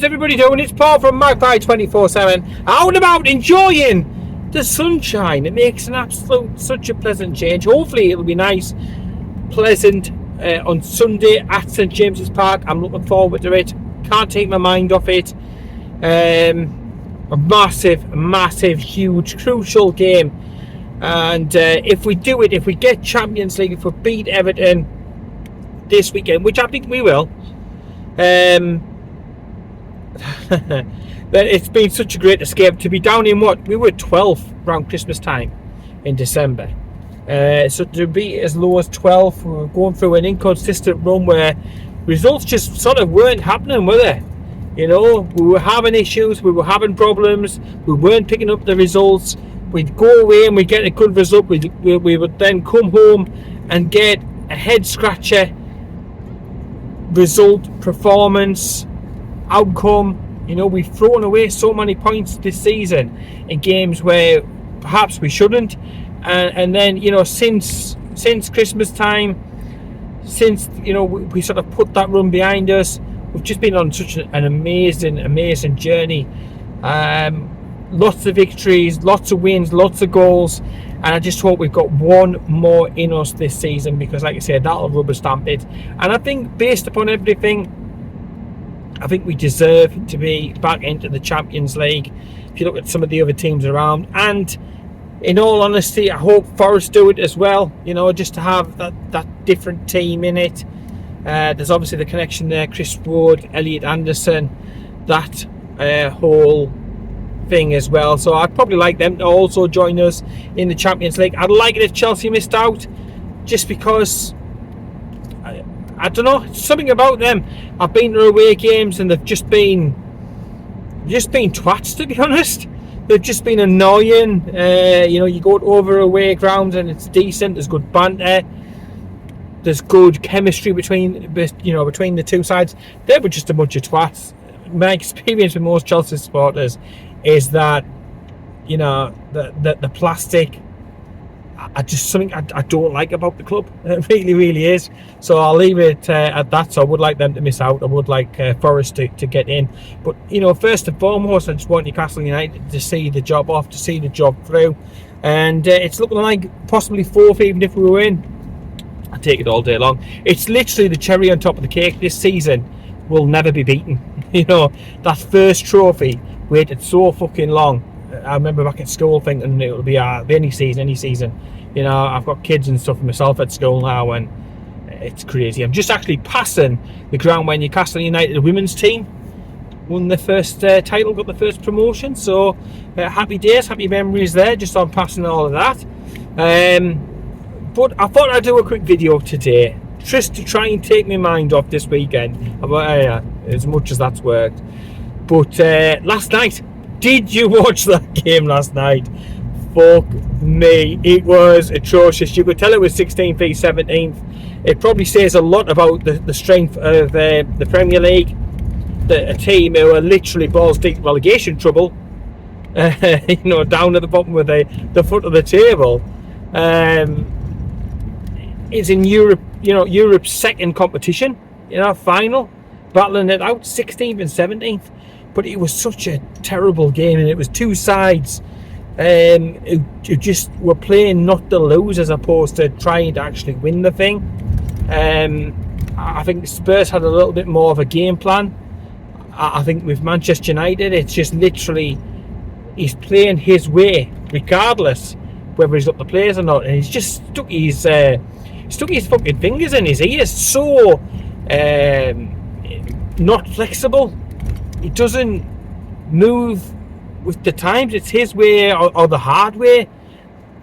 How's everybody doing? It's Paul from Magpie 24/7, out and about enjoying the sunshine. It makes an absolute, such a pleasant change. Hopefully it'll be nice, pleasant on Sunday at St James's Park. I'm looking forward to it. Can't take my mind off it. A massive, huge, crucial game. And if we do it, if we get Champions League, if we beat Everton this weekend, which I think we will, then it's been such a great escape to be down in what we were 12th around Christmas time in December. So to be as low as 12th, we were going through an inconsistent run where results just sort of weren't happening, were they? You know, we were having issues, we were having problems, we weren't picking up the results. We'd go away and we'd get a good result. We would then come home and get a head scratcher result, performance, outcome. You know, we've thrown away so many points this season in games where perhaps we shouldn't. And then, you know, since Christmas time, since, you know, we sort of put that run behind us, we've just been on such an amazing journey. Lots of victories, lots of wins, lots of goals, and I just hope we've got one more in us this season, because like I said, that'll rubber stamp it. And I think based upon everything, I think we deserve to be back into the Champions League. If you look at some of the other teams around, and in all honesty, I hope Forest do it as well, you know, just to have that different team in it. There's obviously the connection there, Chris Wood, Elliot Anderson, that whole thing as well. So I'd probably like them to also join us in the Champions League. I'd like it if Chelsea missed out, just because I don't know, something about them. I've been to away games and they've just been twats, to be honest. They've just been annoying. You know, you go over away grounds and it's decent, there's good banter, there's good chemistry between the two sides. They were just a bunch of twats. My experience with most Chelsea supporters is that, you know, the plastic, I just something I don't like about the club. It really is. So I'll leave it at that. So I would like them to miss out. I would like Forest to get in. But, you know, first and foremost, I just want Newcastle United to see the job off, to see the job through. And it's looking like possibly fourth, even if we were in. I take it all day long. It's literally the cherry on top of the cake. This season will never be beaten. You know, that first trophy waited so fucking long. I remember back at school thinking it'll be any season. You know, I've got kids and stuff myself at school now, and it's crazy. I'm just actually passing the ground where Newcastle United women's team won the first title, got the first promotion. So happy days, happy memories there, just on passing all of that. But I thought I'd do a quick video today, just to try and take my mind off this weekend, as much as that's worked. But last night, did you watch that game last night? Fuck me, it was atrocious. You could tell it was 16th v 17th. It probably says a lot about the strength of the Premier League. A team who are literally balls deep relegation trouble, you know, down at the bottom of the foot of the table. It's in Europe, you know, Europe's second competition, you know, final, battling it out, 16th and 17th. But it was such a terrible game, and it was two sides who just were playing not to lose as opposed to trying to actually win the thing. I think Spurs had a little bit more of a game plan. I think with Manchester United, it's just literally he's playing his way regardless whether he's got the players or not, and he's just stuck his fucking fingers in his ears. So not flexible. He doesn't move with the times. It's his way or the hard way,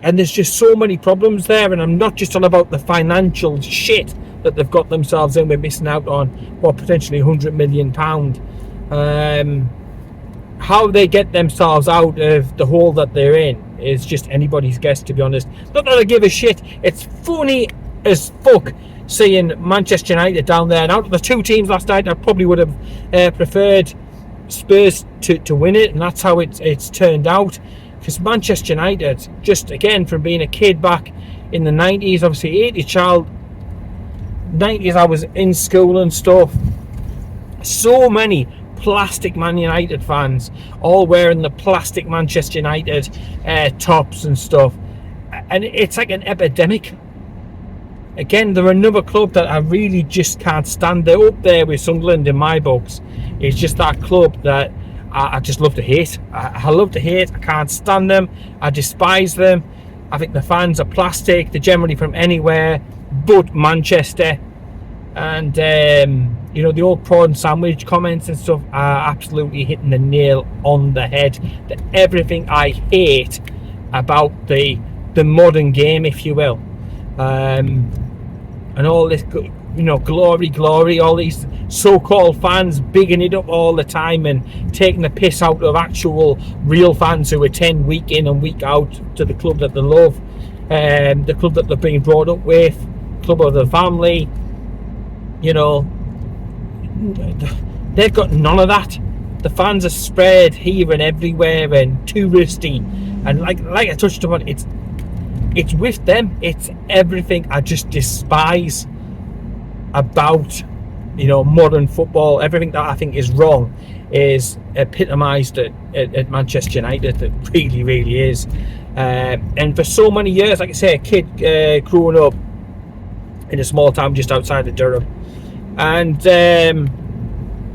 and there's just so many problems there. And I'm not just on about the financial shit that they've got themselves in. We're missing out on potentially £100 million. How they get themselves out of the hole that they're in is just anybody's guess, to be honest. Not that I give a shit. It's funny as fuck seeing Manchester United down there. And out of the two teams last night, I probably would have preferred Spurs to win it, and that's how it's turned out. Because Manchester United, just again from being a kid back in the 90s, obviously 80s child, 90s I was in school and stuff, so many plastic Man United fans, all wearing the plastic Manchester United tops and stuff, and it's like an epidemic. Again, they're another club that I really just can't stand. They're up there with Sunderland in my books. It's just that club that I just love to hate. I love to hate. I can't stand them. I despise them. I think the fans are plastic. They're generally from anywhere but Manchester. And, you know, the old prawn sandwich comments and stuff are absolutely hitting the nail on the head. That everything I hate about the modern game, if you will. And all this, you know, glory, all these so-called fans bigging it up all the time and taking the piss out of actual real fans who attend week in and week out to the club that they love, the club that they've been brought up with, club of the family. You know, they've got none of that. The fans are spread here and everywhere and touristy, and like I touched upon, it's with them. It's everything I just despise about, you know, modern football. Everything that I think is wrong is epitomised at Manchester United. It really is. And for so many years, like I say, a kid growing up in a small town just outside of Durham, and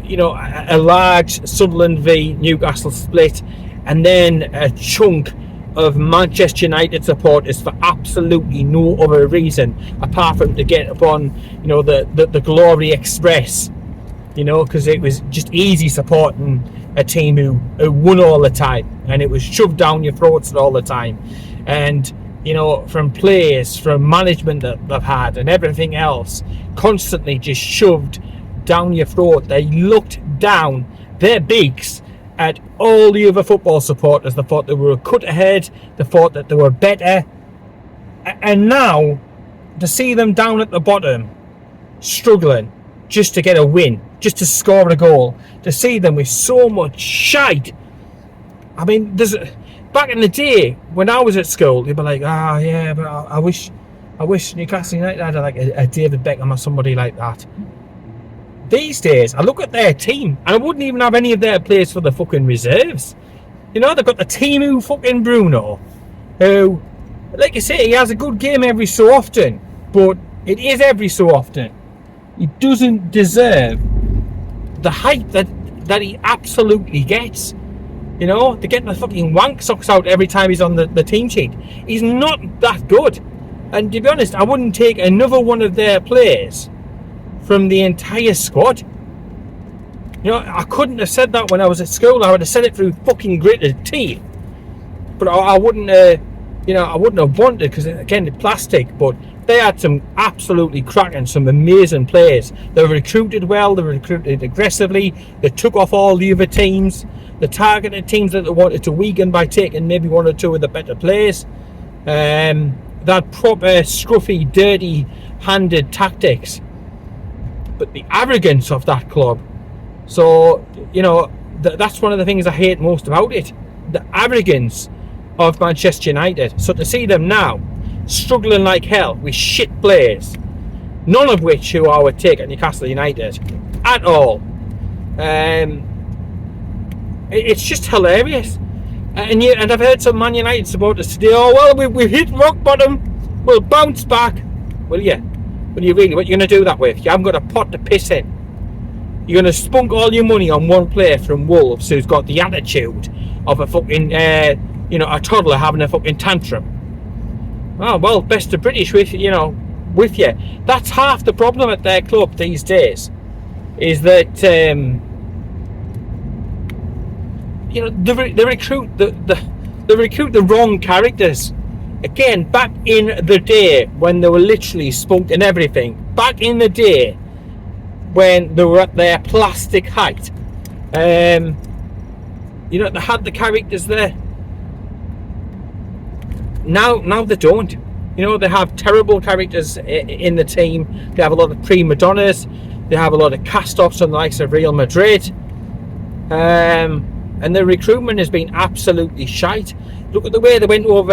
you know, a large Sunderland v Newcastle split, and then a chunk of Manchester United supporters for absolutely no other reason apart from to get upon, you know, the Glory Express, you know, because it was just easy supporting a team who won all the time, and it was shoved down your throats all the time. And, you know, from players, from management that they've had and everything else, constantly just shoved down your throat. They looked down their beaks at all the other football supporters. They thought they were a cut ahead, they thought that they were better, and now to see them down at the bottom struggling just to get a win, just to score a goal, to see them with so much shite. I mean, back in the day when I was at school, they'd be like, yeah, but I wish Newcastle United had like a David Beckham or somebody like that. These days, I look at their team and I wouldn't even have any of their players for the fucking reserves. You know, they've got the Timu fucking Bruno, who, like I say, he has a good game every so often, but it is every so often. He doesn't deserve the hype that he absolutely gets. You know, they get the fucking wank socks out every time he's on the team sheet. He's not that good. And to be honest, I wouldn't take another one of their players from the entire squad. You know, I couldn't have said that when I was at school. I would have said it through fucking gritted teeth. But I wouldn't, you know, I wouldn't have wanted, because again, it's plastic. But they had some absolutely cracking, some amazing players. They were recruited well. They were recruited aggressively. They took off all the other teams. They targeted teams that they wanted to weaken by taking maybe one or two of the better players. That proper scruffy, dirty-handed tactics. But the arrogance of that club. So, you know, that's one of the things I hate most about it. The arrogance of Manchester United. So to see them now struggling like hell with shit players, none of which who I would take at Newcastle United at all, it's just hilarious. And I've heard some Man United supporters today, oh well, we've hit rock bottom, we'll bounce back. Will you? Will you really? What are you going to do that with? You haven't got a pot to piss in. You're going to spunk all your money on one player from Wolves who's got the attitude of a fucking, you know, a toddler having a fucking tantrum. Oh, well, best of British with you. That's half the problem at their club these days, is that, you know, they recruit the wrong characters. Again, back in the day when they were literally spunked and everything, back in the day when they were at their plastic height, you know, they had the characters there. Now they don't. You know, they have terrible characters in the team. They have a lot of prima donnas. They have a lot of cast-offs on the likes of Real Madrid. And the recruitment has been absolutely shite. Look at the way they went over,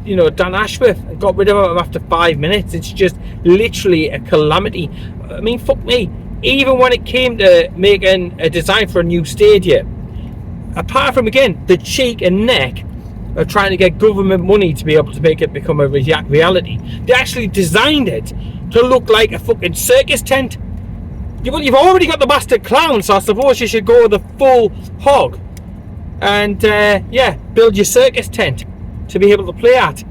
you know, Dan Ashworth and got rid of him after 5 minutes. It's just literally a calamity. I mean, fuck me. even when it came to making a design for a new stadium, apart from, again, the cheek and neck of trying to get government money to be able to make it become a reality, they actually designed it to look like a fucking circus tent. You've already got the bastard clown, so I suppose you should go the full hog and build your circus tent to be able to play at.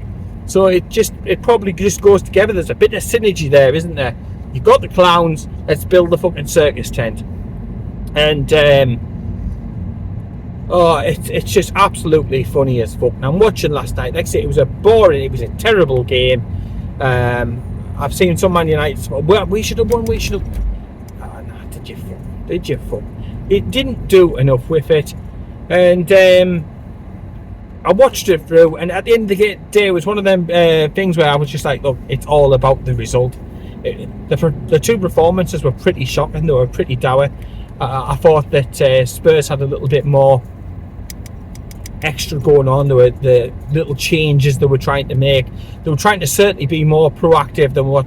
So it probably just goes together. There's a bit of synergy there, isn't there? You've got the clowns, let's build the fucking circus tent. And it's just absolutely funny as fuck. And I'm watching last night, like I say, it was a terrible game. I've seen some Man United, well, we should have won, did you fuck? It didn't do enough with it. And I watched it through, and at the end of the day, it was one of them things where I was just like, look, it's all about the result. The two performances were pretty shocking. They were pretty dour. I thought that Spurs had a little bit more extra going on. There were the little changes they were trying to make. They were trying to certainly be more proactive than what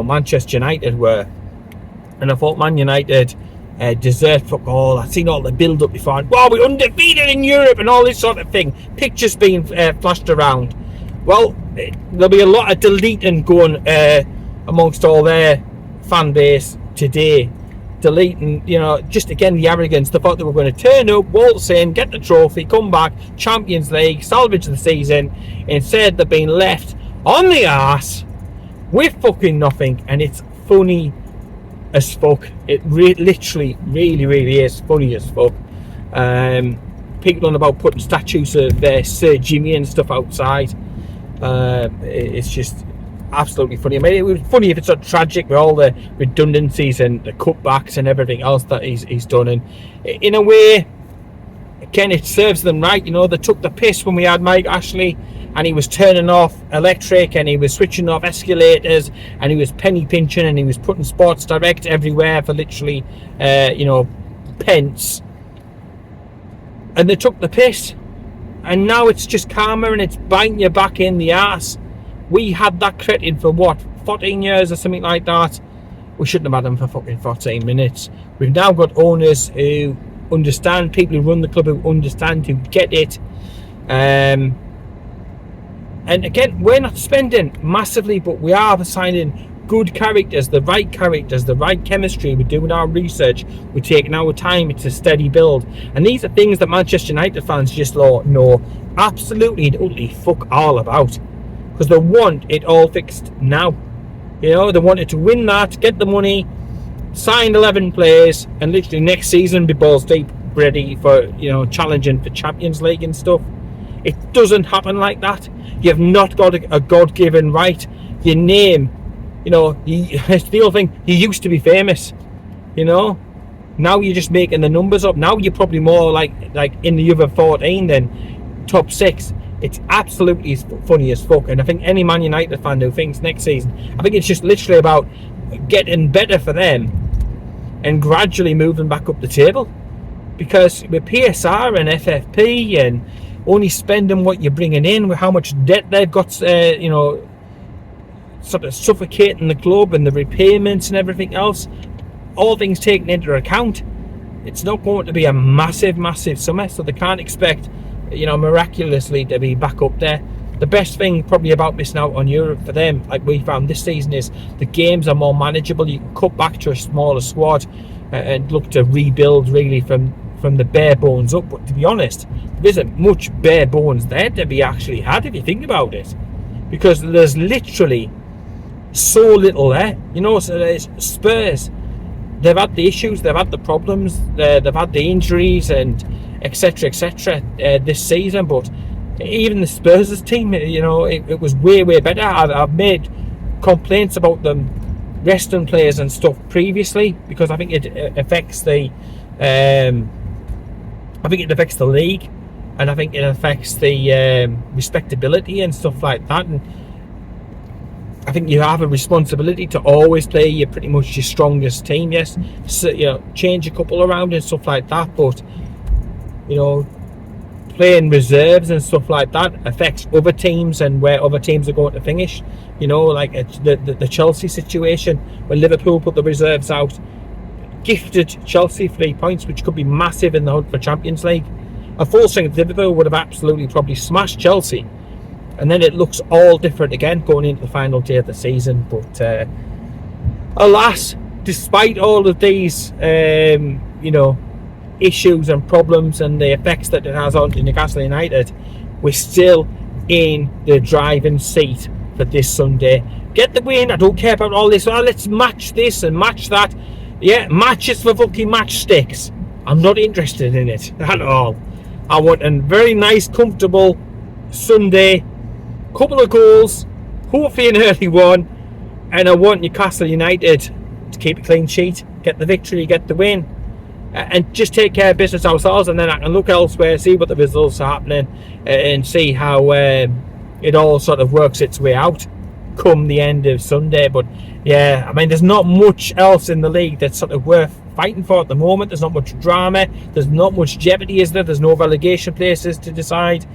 Manchester United were. And I thought Man United deserved fuck all. I've seen all the build up before, and wow, we're undefeated in Europe and all this sort of thing. Pictures being flashed around. Well, there'll be a lot of deleting going amongst all their fan base today. Deleting, just again the arrogance. They thought they were going to turn up, waltz in, get the trophy, come back, Champions League, salvage the season. Instead, they've been left on the arse with fucking nothing, and it's funny as fuck. It literally really is funny as fuck. People on about putting statues of Sir Jimmy and stuff outside. It's just absolutely funny. I mean, it was funny if it's not tragic with all the redundancies and the cutbacks and everything else that he's done. And in a way, again, it serves them right. They took the piss when we had Mike Ashley, and he was turning off electric, and he was switching off escalators, and he was penny pinching, and he was putting Sports Direct everywhere for literally, pence. And they took the piss, and now it's just karma, and it's biting you back in the arse. We had that credit for 14 years or something like that. We shouldn't have had them for fucking 14 minutes. We've now got owners who understand, people who run the club who understand, who get it. And again, we're not spending massively, but we are signing good characters, the right chemistry. We're doing our research, we're taking our time. It's a steady build, and these are things that Manchester United fans just know absolutely and utterly fuck all about, because they want it all fixed now. They wanted to win that, get the money, sign 11 players, and literally next season be balls deep, ready for challenging for Champions League and stuff. It doesn't happen like that. You've not got a God-given right. Your name, it's the old thing. You used to be famous, Now you're just making the numbers up. Now you're probably more like in the other 14 than top 6. It's absolutely funny as fuck. And I think any Man United fan who thinks next season, I think it's just literally about getting better for them and gradually moving back up the table. Because with PSR and FFP and only spending what you're bringing in, with how much debt they've got, sort of suffocating the club, and the repayments and everything else, all things taken into account, it's not going to be a massive summer, so they can't expect, miraculously to be back up there. The best thing probably about missing out on Europe for them, like we found this season, is the games are more manageable. You can cut back to a smaller squad and look to rebuild really from the bare bones up. But to be honest, there isn't much bare bones there to be actually had if you think about it, because there's literally so little there. So there's Spurs, they've had the issues, they've had the problems, they've had the injuries and etc this season, but even the Spurs' team, it was way better. I've made complaints about them resting players and stuff previously, because I think it affects the league, and I think it affects the respectability and stuff like that. And I think you have a responsibility to always play pretty much your strongest team. Yes, so, change a couple around and stuff like that, but playing reserves and stuff like that affects other teams and where other teams are going to finish. You know, like the Chelsea situation when Liverpool put the reserves out, gifted Chelsea 3 points, which could be massive in the hunt for Champions League. A full strength Liverpool would have absolutely probably smashed Chelsea, and then it looks all different again going into the final day of the season. But alas, despite all of these issues and problems and the effects that it has on Newcastle United, we're still in the driving seat for this Sunday. Get the win. I don't care about all this. Oh, let's match this and match that. Yeah, matches for fucking matchsticks. I'm not interested in it at all. I want a very nice, comfortable Sunday. Couple of goals, hopefully an early one, and I want Newcastle United to keep a clean sheet, get the victory, get the win, and just take care of business ourselves, and then I can look elsewhere, see what the results are happening, and see how it all sort of works its way out come the end of Sunday. But yeah, I mean, there's not much else in the league that's sort of worth fighting for at the moment. There's not much drama, there's not much jeopardy, is there? There's no relegation places to decide.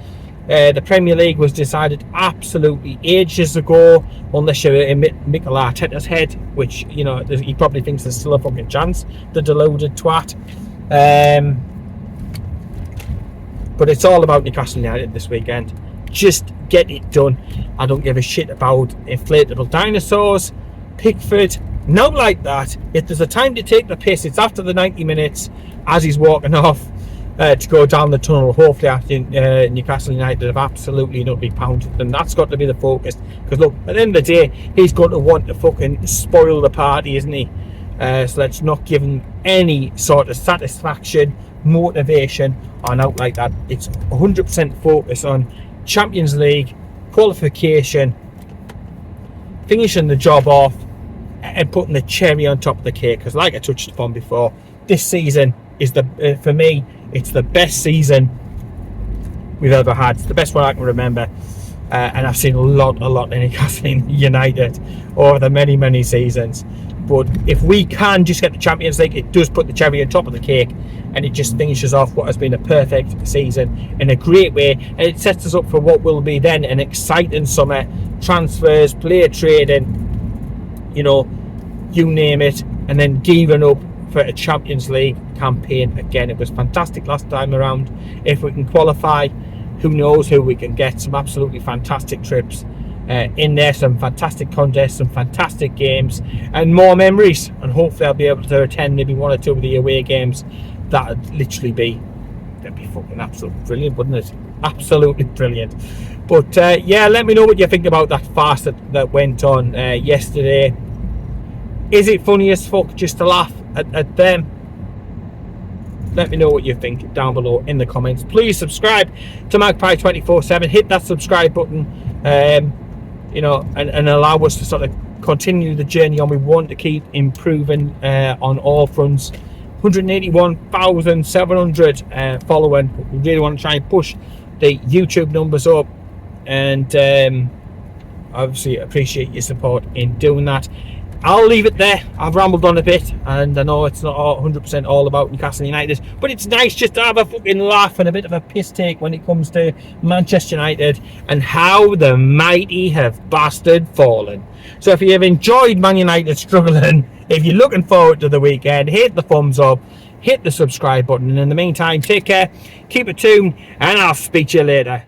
The Premier League was decided absolutely ages ago, unless you're in Mikel Arteta's head, which, you know, he probably thinks there's still a fucking chance, the deluded twat. But it's all about Newcastle United this weekend. Just get it done. I don't give a shit about inflatable dinosaurs, Pickford, not like that. If there's a time to take the piss, it's after the 90 minutes as he's walking off to go down the tunnel. Hopefully after Newcastle United have absolutely not been pounded, and that's got to be the focus, because look, at the end of the day, he's going to want to fucking spoil the party, isn't he? So let's not give him any sort of satisfaction, motivation on out like that. It's 100% focus on Champions League qualification, finishing the job off and putting the cherry on top of the cake, because like I touched upon before, this season is for me, it's the best season we've ever had. It's the best one I can remember, and I've seen a lot in Newcastle United over the many seasons. But if we can just get the Champions League, it does put the cherry on top of the cake, and it just finishes off what has been a perfect season in a great way, and it sets us up for what will be then an exciting summer. Transfers, player trading, you know, you name it, and then gearing up for a Champions League campaign again. It was fantastic last time around. If we can qualify, who knows who we can get. Some absolutely fantastic trips in there, some fantastic contests, some fantastic games, and more memories, and hopefully I'll be able to attend maybe one or two of the away games. That'd literally be, that'd be fucking absolutely brilliant, wouldn't it? Absolutely brilliant. But yeah, let me know what you think about that fast that went on yesterday. Is it funny as fuck just to laugh at them? Let me know what you think down below in the comments. Please subscribe to Magpie 24/7. Hit that subscribe button, you know, and allow us to sort of continue the journey on. We want to keep improving on all fronts. 181,700 following. We really want to try and push the YouTube numbers up, and obviously appreciate your support in doing that. I'll leave it there. I've rambled on a bit, and I know it's not 100% all about Newcastle United, but it's nice just to have a fucking laugh and a bit of a piss take when it comes to Manchester United and how the mighty have bastard fallen. So if you have enjoyed Man United struggling, if you're looking forward to the weekend, hit the thumbs up, hit the subscribe button, and in the meantime, take care, keep it tuned, and I'll speak to you later.